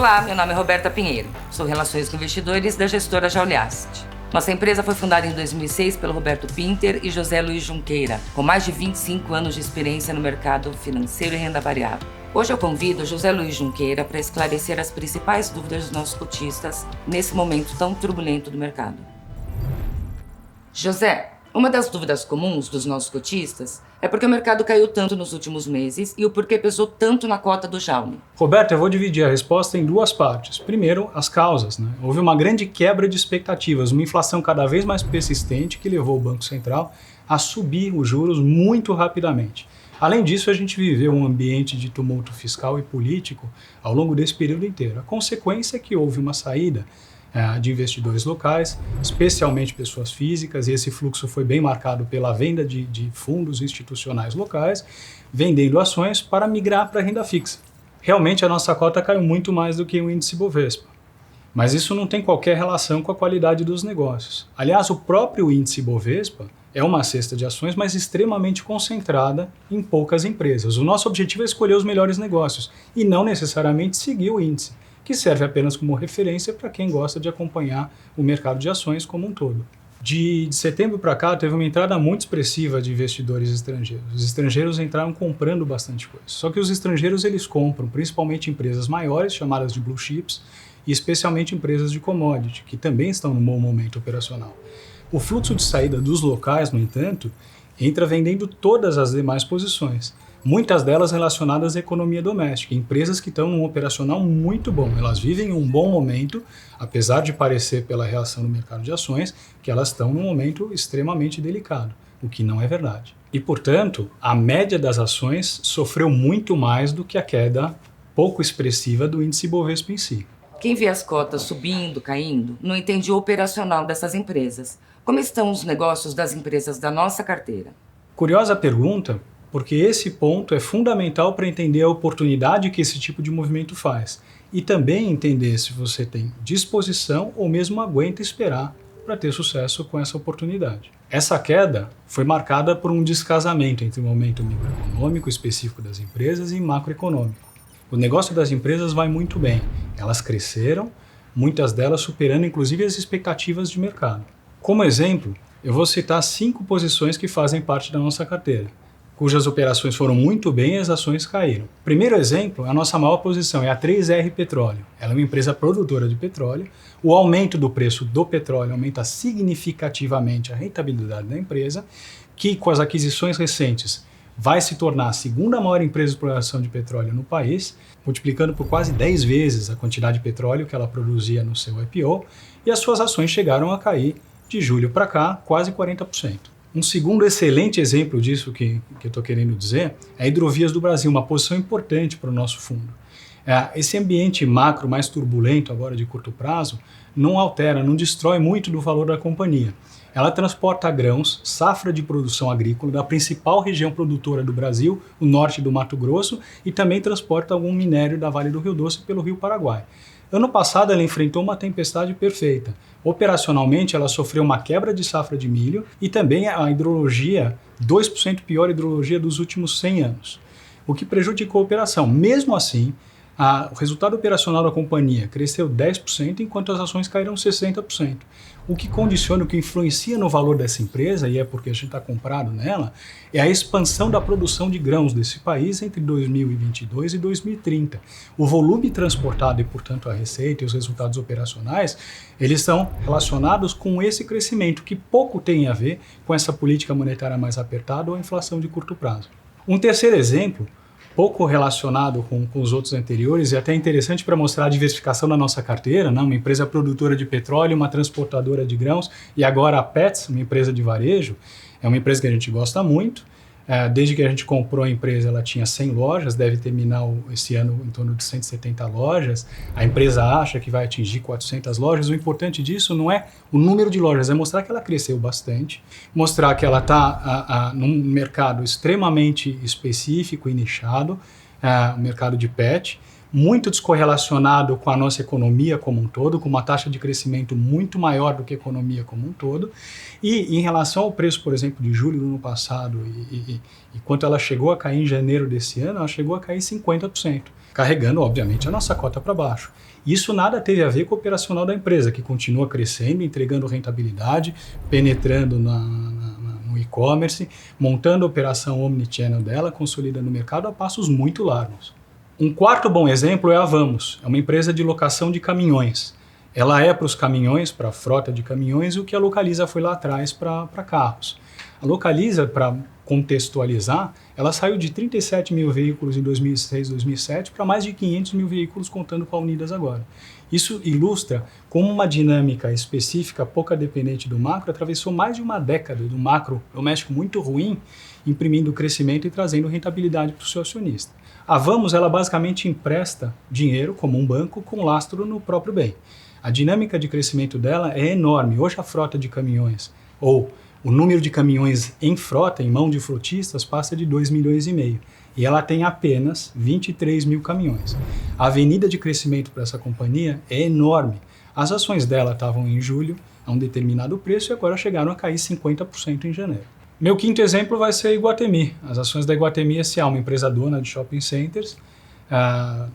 Olá, meu nome é Roberta Pinheiro. Sou Relações com Investidores da gestora Jauliast. Nossa empresa foi fundada em 2006 pelo Roberto Pinter e José Luiz Junqueira, com mais de 25 anos de experiência no mercado financeiro e renda variável. Hoje eu convido José Luiz Junqueira para esclarecer as principais dúvidas dos nossos cotistas nesse momento tão turbulento do mercado. José, uma das dúvidas comuns dos nossos cotistas é porque o mercado caiu tanto nos últimos meses e o porquê pesou tanto na cota do Jauli. Roberto, eu vou dividir a resposta em duas partes. Primeiro, as causas. Houve uma grande quebra de expectativas, uma inflação cada vez mais persistente que levou o Banco Central a subir os juros muito rapidamente. Além disso, a gente viveu um ambiente de tumulto fiscal e político ao longo desse período inteiro. A consequência é que houve uma saída de investidores locais, especialmente pessoas físicas, e esse fluxo foi bem marcado pela venda de fundos institucionais locais, vendendo ações para migrar para a renda fixa. Realmente a nossa cota caiu muito mais do que o índice Bovespa, mas isso não tem qualquer relação com a qualidade dos negócios. Aliás, o próprio índice Bovespa é uma cesta de ações, mas extremamente concentrada em poucas empresas. O nosso objetivo é escolher os melhores negócios e não necessariamente seguir o índice, que serve apenas como referência para quem gosta de acompanhar o mercado de ações como um todo. De setembro para cá, teve uma entrada muito expressiva de investidores estrangeiros. Os estrangeiros entraram comprando bastante coisa. Só que os estrangeiros eles compram principalmente empresas maiores, chamadas de blue chips, e especialmente empresas de commodity, que também estão num bom momento operacional. O fluxo de saída dos locais, no entanto, entra vendendo todas as demais posições. Muitas delas relacionadas à economia doméstica, empresas que estão num operacional muito bom. Elas vivem um bom momento, apesar de parecer pela reação no mercado de ações que elas estão num momento extremamente delicado, o que não é verdade. E, portanto, a média das ações sofreu muito mais do que a queda pouco expressiva do índice Bovespa em si. Quem vê as cotas subindo, caindo, não entende o operacional dessas empresas. Como estão os negócios das empresas da nossa carteira? Curiosa pergunta, porque esse ponto é fundamental para entender a oportunidade que esse tipo de movimento faz e também entender se você tem disposição ou mesmo aguenta esperar para ter sucesso com essa oportunidade. Essa queda foi marcada por um descasamento entre o momento microeconômico específico das empresas e macroeconômico. O negócio das empresas vai muito bem, elas cresceram, muitas delas superando inclusive as expectativas de mercado. Como exemplo, eu vou citar 5 posições que fazem parte da nossa carteira, cujas operações foram muito bem e as ações caíram. Primeiro exemplo, a nossa maior posição é a 3R Petróleo. Ela é uma empresa produtora de petróleo. O aumento do preço do petróleo aumenta significativamente a rentabilidade da empresa, que com as aquisições recentes vai se tornar a segunda maior empresa de exploração de petróleo no país, multiplicando por quase 10 vezes a quantidade de petróleo que ela produzia no seu IPO, e as suas ações chegaram a cair de julho para cá quase 40%. Um segundo excelente exemplo disso que eu estou querendo dizer é a Hidrovias do Brasil, uma posição importante para o nosso fundo. Esse ambiente macro mais turbulento agora de curto prazo não altera, não destrói muito do valor da companhia. Ela transporta grãos, safra de produção agrícola da principal região produtora do Brasil, o norte do Mato Grosso, e também transporta algum minério da Vale do Rio Doce pelo Rio Paraguai. Ano passado ela enfrentou uma tempestade perfeita. Operacionalmente ela sofreu uma quebra de safra de milho e também a hidrologia, 2% pior hidrologia dos últimos 100 anos, o que prejudicou a operação. Mesmo assim, o resultado operacional da companhia cresceu 10%, enquanto as ações caíram 60%. O que condiciona, o que influencia no valor dessa empresa, e é porque a gente está comprado nela, é a expansão da produção de grãos desse país entre 2022 e 2030. O volume transportado e, portanto, a receita e os resultados operacionais, eles são relacionados com esse crescimento, que pouco tem a ver com essa política monetária mais apertada ou a inflação de curto prazo. Um terceiro exemplo, pouco relacionado com os outros anteriores e até interessante para mostrar a diversificação da nossa carteira, uma empresa produtora de petróleo, uma transportadora de grãos e agora a Petz, uma empresa de varejo, é uma empresa que a gente gosta muito. Desde que a gente comprou a empresa, ela tinha 100 lojas, deve terminar esse ano em torno de 170 lojas. A empresa acha que vai atingir 400 lojas. O importante disso não é o número de lojas, é mostrar que ela cresceu bastante, mostrar que ela está num mercado extremamente específico e nichado, o mercado de pet, muito descorrelacionado com a nossa economia como um todo, com uma taxa de crescimento muito maior do que a economia como um todo. E em relação ao preço, por exemplo, de julho do ano passado, e quanto ela chegou a cair em janeiro desse ano, ela chegou a cair 50%, carregando, obviamente, a nossa cota para baixo. Isso nada teve a ver com o operacional da empresa, que continua crescendo, entregando rentabilidade, penetrando no e-commerce, montando a operação omnichannel dela, consolidando o mercado a passos muito largos. Um quarto bom exemplo é a Vamos, é uma empresa de locação de caminhões. Ela é para os caminhões, para a frota de caminhões, o que a Localiza foi lá atrás para carros. A Localiza, para contextualizar, ela saiu de 37 mil veículos em 2006, 2007 para mais de 500 mil veículos contando com a Unidas agora. Isso ilustra como uma dinâmica específica, pouco dependente do macro, atravessou mais de uma década do macro doméstico muito ruim, imprimindo crescimento e trazendo rentabilidade para o seu acionista. A Vamos, ela basicamente empresta dinheiro, como um banco, com lastro no próprio bem. A dinâmica de crescimento dela é enorme. Hoje a frota de caminhões, ou o número de caminhões em frota, em mão de frotistas, passa de 2,5 milhões. E ela tem apenas 23 mil caminhões. A avenida de crescimento para essa companhia é enorme. As ações dela estavam em julho a um determinado preço e agora chegaram a cair 50% em janeiro. Meu quinto exemplo vai ser a Iguatemi. As ações da Iguatemi S.A., uma empresa dona de shopping centers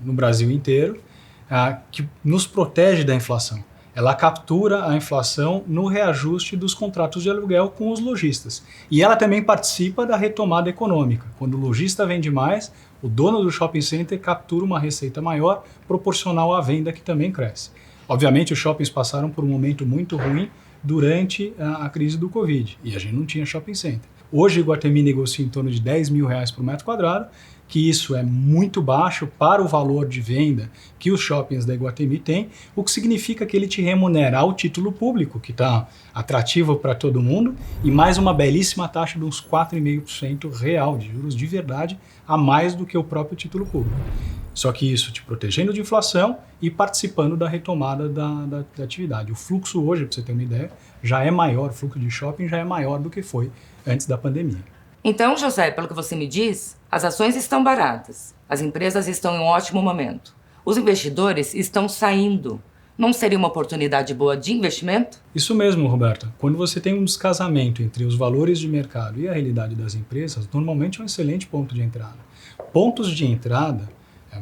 no Brasil inteiro, que nos protege da inflação. Ela captura a inflação no reajuste dos contratos de aluguel com os lojistas. E ela também participa da retomada econômica. Quando o lojista vende mais, o dono do shopping center captura uma receita maior, proporcional à venda, que também cresce. Obviamente, os shoppings passaram por um momento muito ruim durante a crise do Covid, e a gente não tinha shopping center. Hoje, o Iguatemi negocia em torno de R$10 mil por metro quadrado, que isso é muito baixo para o valor de venda que os shoppings da Iguatemi têm, o que significa que ele te remunera o título público, que está atrativo para todo mundo, e mais uma belíssima taxa de uns 4,5% real de juros de verdade, a mais do que o próprio título público. Só que isso te protegendo de inflação e participando da retomada da atividade. O fluxo hoje, para você ter uma ideia, já é maior, o fluxo de shopping já é maior do que foi antes da pandemia. Então, José, pelo que você me diz, as ações estão baratas, as empresas estão em um ótimo momento, os investidores estão saindo. Não seria uma oportunidade boa de investimento? Isso mesmo, Roberta. Quando você tem um descasamento entre os valores de mercado e a realidade das empresas, normalmente é um excelente ponto de entrada. Pontos de entrada,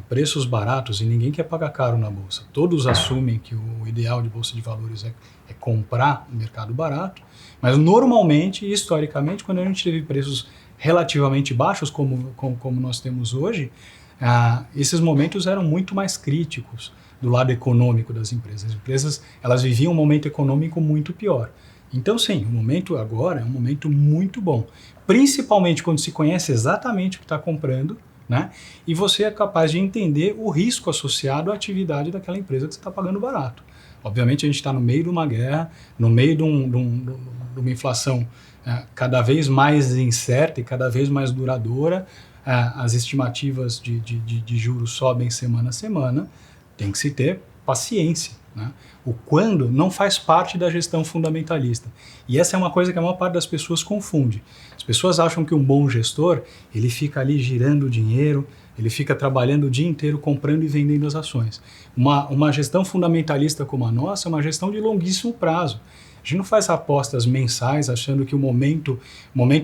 preços baratos, e ninguém quer pagar caro na bolsa. Todos assumem que o ideal de bolsa de valores é comprar no mercado barato, mas normalmente, historicamente, quando a gente teve preços relativamente baixos, como nós temos hoje, esses momentos eram muito mais críticos do lado econômico das empresas. As empresas, elas viviam um momento econômico muito pior. Então, sim, o momento agora é um momento muito bom, principalmente quando se conhece exatamente o que está comprando, né? E você é capaz de entender o risco associado à atividade daquela empresa que você está pagando barato. Obviamente, a gente está no meio de uma guerra, no meio de uma inflação cada vez mais incerta e cada vez mais duradoura. As estimativas de juros sobem semana a semana. Tem que se ter paciência, né? O quando não faz parte da gestão fundamentalista. E essa é uma coisa que a maior parte das pessoas confunde. As pessoas acham que um bom gestor, ele fica ali girando dinheiro, ele fica trabalhando o dia inteiro comprando e vendendo as ações. Uma gestão fundamentalista como a nossa é uma gestão de longuíssimo prazo. A gente não faz apostas mensais achando que o momento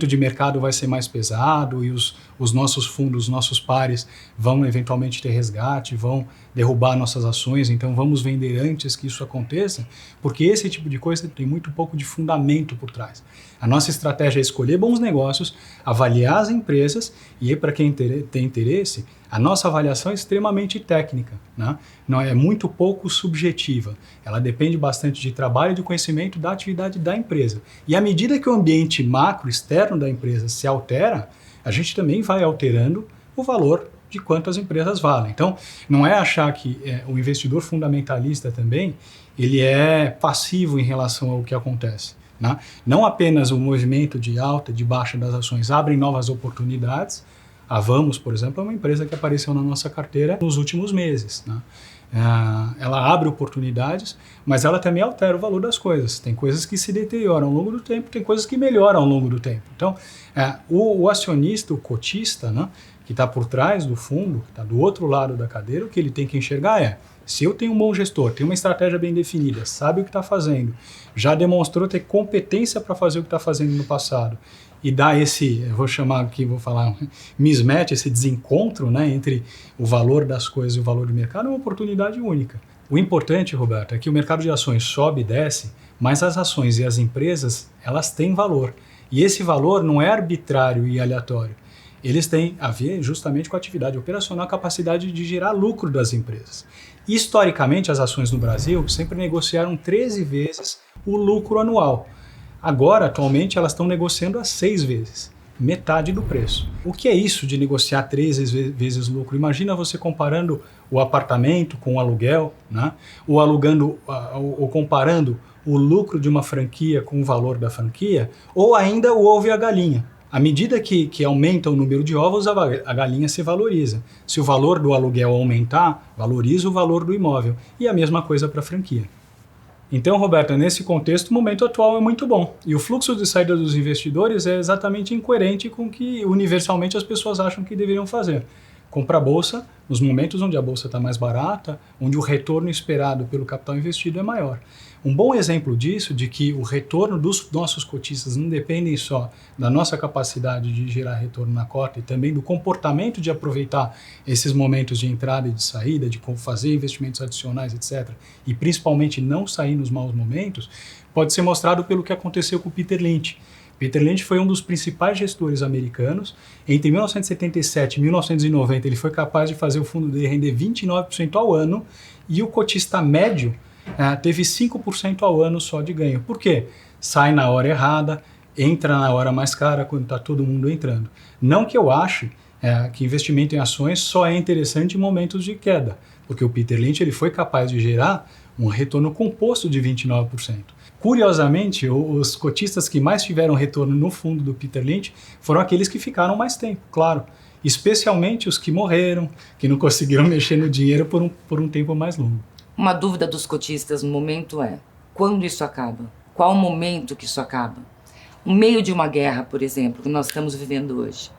de mercado vai ser mais pesado e os nossos fundos, os nossos pares vão eventualmente ter resgate, vão derrubar nossas ações, então vamos vender antes que isso aconteça, porque esse tipo de coisa tem muito pouco de fundamento por trás. A nossa estratégia é escolher bons negócios, avaliar as empresas e aí, para quem tem interesse, a nossa avaliação é extremamente técnica, né? Não é muito pouco subjetiva. Ela depende bastante de trabalho e de conhecimento da atividade da empresa. E à medida que o ambiente macro externo da empresa se altera, a gente também vai alterando o valor de quanto as empresas valem. Então, não é achar que o investidor fundamentalista também, ele é passivo em relação ao que acontece, né? Não apenas o movimento de alta e de baixa das ações abre novas oportunidades. A Vamos, por exemplo, é uma empresa que apareceu na nossa carteira nos últimos meses, né? ela abre oportunidades, mas ela também altera o valor das coisas. Tem coisas que se deterioram ao longo do tempo, tem coisas que melhoram ao longo do tempo. Então, o acionista, o cotista, né, que está por trás do fundo, que está do outro lado da cadeira, o que ele tem que enxergar é: se eu tenho um bom gestor, tenho uma estratégia bem definida, sabe o que está fazendo, já demonstrou ter competência para fazer o que está fazendo no passado, e dá esse, eu vou chamar aqui, vou falar, mismatch, esse desencontro, né, entre o valor das coisas e o valor do mercado, é uma oportunidade única. O importante, Roberto, é que o mercado de ações sobe e desce, mas as ações e as empresas, elas têm valor. E esse valor não é arbitrário e aleatório. Eles têm a ver justamente com a atividade operacional, a capacidade de gerar lucro das empresas. Historicamente, as ações no Brasil sempre negociaram 13 vezes o lucro anual. Agora, atualmente, elas estão negociando a 6 vezes, metade do preço. O que é isso de negociar 13 vezes lucro? Imagina você comparando o apartamento com o aluguel, né? ou comparando o lucro de uma franquia com o valor da franquia, ou ainda o ovo e a galinha. À medida que aumenta o número de ovos, a galinha se valoriza. Se o valor do aluguel aumentar, valoriza o valor do imóvel. E a mesma coisa para a franquia. Então, Roberta, nesse contexto, o momento atual é muito bom. E o fluxo de saída dos investidores é exatamente incoerente com o que universalmente as pessoas acham que deveriam fazer. Comprar a bolsa nos momentos onde a bolsa está mais barata, onde o retorno esperado pelo capital investido é maior. Um bom exemplo disso, de que o retorno dos nossos cotistas não depende só da nossa capacidade de gerar retorno na cota e também do comportamento de aproveitar esses momentos de entrada e de saída, de fazer investimentos adicionais, etc., e principalmente não sair nos maus momentos, pode ser mostrado pelo que aconteceu com o Peter Lynch. Peter Lynch foi um dos principais gestores americanos. Entre 1977 e 1990, ele foi capaz de fazer o fundo dele render 29% ao ano, e o cotista médio teve 5% ao ano só de ganho. Por quê? Sai na hora errada, entra na hora mais cara, quando está todo mundo entrando. Não que eu ache que investimento em ações só é interessante em momentos de queda, porque o Peter Lynch ele foi capaz de gerar um retorno composto de 29%. Curiosamente, os cotistas que mais tiveram retorno no fundo do Peter Lynch foram aqueles que ficaram mais tempo, claro. Especialmente os que morreram, que não conseguiram mexer no dinheiro por um tempo mais longo. Uma dúvida dos cotistas no momento é: quando isso acaba? Qual o momento que isso acaba? No meio de uma guerra, por exemplo, que nós estamos vivendo hoje,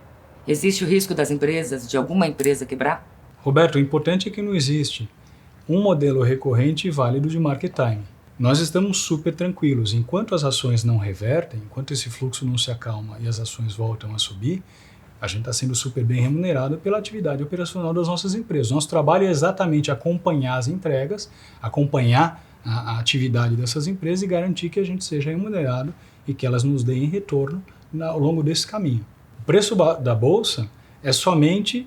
existe o risco das empresas, de alguma empresa quebrar? Roberto, o importante é que não existe um modelo recorrente e válido de market timing. Nós estamos super tranquilos. Enquanto as ações não revertem, enquanto esse fluxo não se acalma e as ações voltam a subir, a gente está sendo super bem remunerado pela atividade operacional das nossas empresas. Nosso trabalho é exatamente acompanhar as entregas, acompanhar a atividade dessas empresas e garantir que a gente seja remunerado e que elas nos deem retorno ao longo desse caminho. O preço da bolsa é somente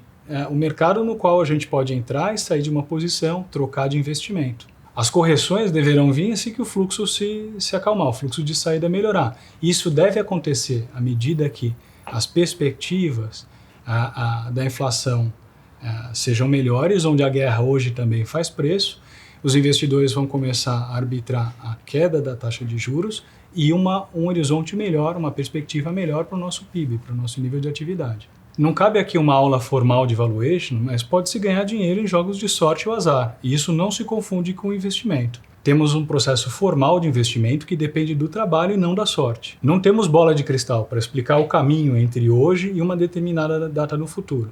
o mercado no qual a gente pode entrar e sair de uma posição, trocar de investimento. As correções deverão vir assim que o fluxo se acalmar, o fluxo de saída melhorar. Isso deve acontecer à medida que as perspectivas da inflação sejam melhores, onde a guerra hoje também faz preço, os investidores vão começar a arbitrar a queda da taxa de juros e um horizonte melhor, uma perspectiva melhor para o nosso PIB, para o nosso nível de atividade. Não cabe aqui uma aula formal de valuation, mas pode-se ganhar dinheiro em jogos de sorte ou azar, e isso não se confunde com investimento. Temos um processo formal de investimento que depende do trabalho e não da sorte. Não temos bola de cristal para explicar o caminho entre hoje e uma determinada data no futuro.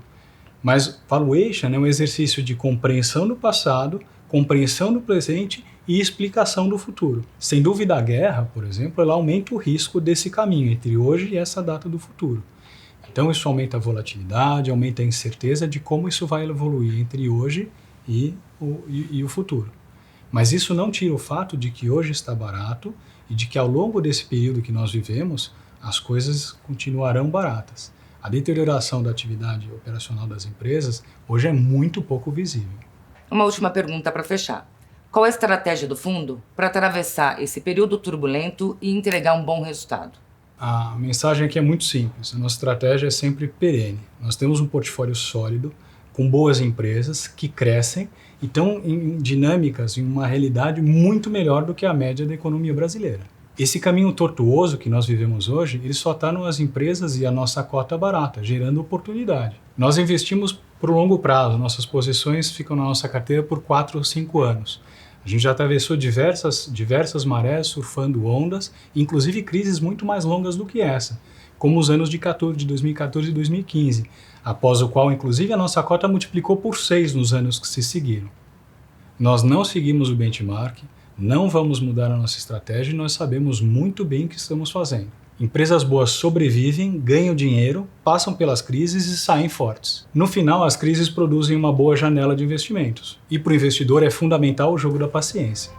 Mas valuation é um exercício de compreensão do passado, compreensão do presente e explicação do futuro. Sem dúvida, a guerra, por exemplo, ela aumenta o risco desse caminho entre hoje e essa data do futuro. Então isso aumenta a volatilidade, aumenta a incerteza de como isso vai evoluir entre hoje e o futuro. Mas isso não tira o fato de que hoje está barato e de que ao longo desse período que nós vivemos, as coisas continuarão baratas. A deterioração da atividade operacional das empresas hoje é muito pouco visível. Uma última pergunta para fechar. Qual a estratégia do fundo para atravessar esse período turbulento e entregar um bom resultado? A mensagem aqui é muito simples. A nossa estratégia é sempre perene. Nós temos um portfólio sólido, com boas empresas que crescem e estão em dinâmicas, em uma realidade muito melhor do que a média da economia brasileira. Esse caminho tortuoso que nós vivemos hoje, ele só está nas empresas e a nossa cota barata, gerando oportunidade. Nós investimos Para o longo prazo, nossas posições ficam na nossa carteira por 4 ou 5 anos. A gente já atravessou diversas marés, surfando ondas, inclusive crises muito mais longas do que essa, como os anos de 2014 e 2015, após o qual, inclusive, a nossa cota multiplicou por 6 nos anos que se seguiram. Nós não seguimos o benchmark, não vamos mudar a nossa estratégia e nós sabemos muito bem o que estamos fazendo. Empresas boas sobrevivem, ganham dinheiro, passam pelas crises e saem fortes. No final, as crises produzem uma boa janela de investimentos. E para o investidor é fundamental o jogo da paciência.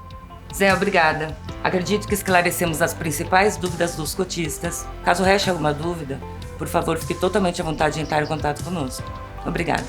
Zé, obrigada. Acredito que esclarecemos as principais dúvidas dos cotistas. Caso reste alguma dúvida, por favor, fique totalmente à vontade de entrar em contato conosco. Obrigada.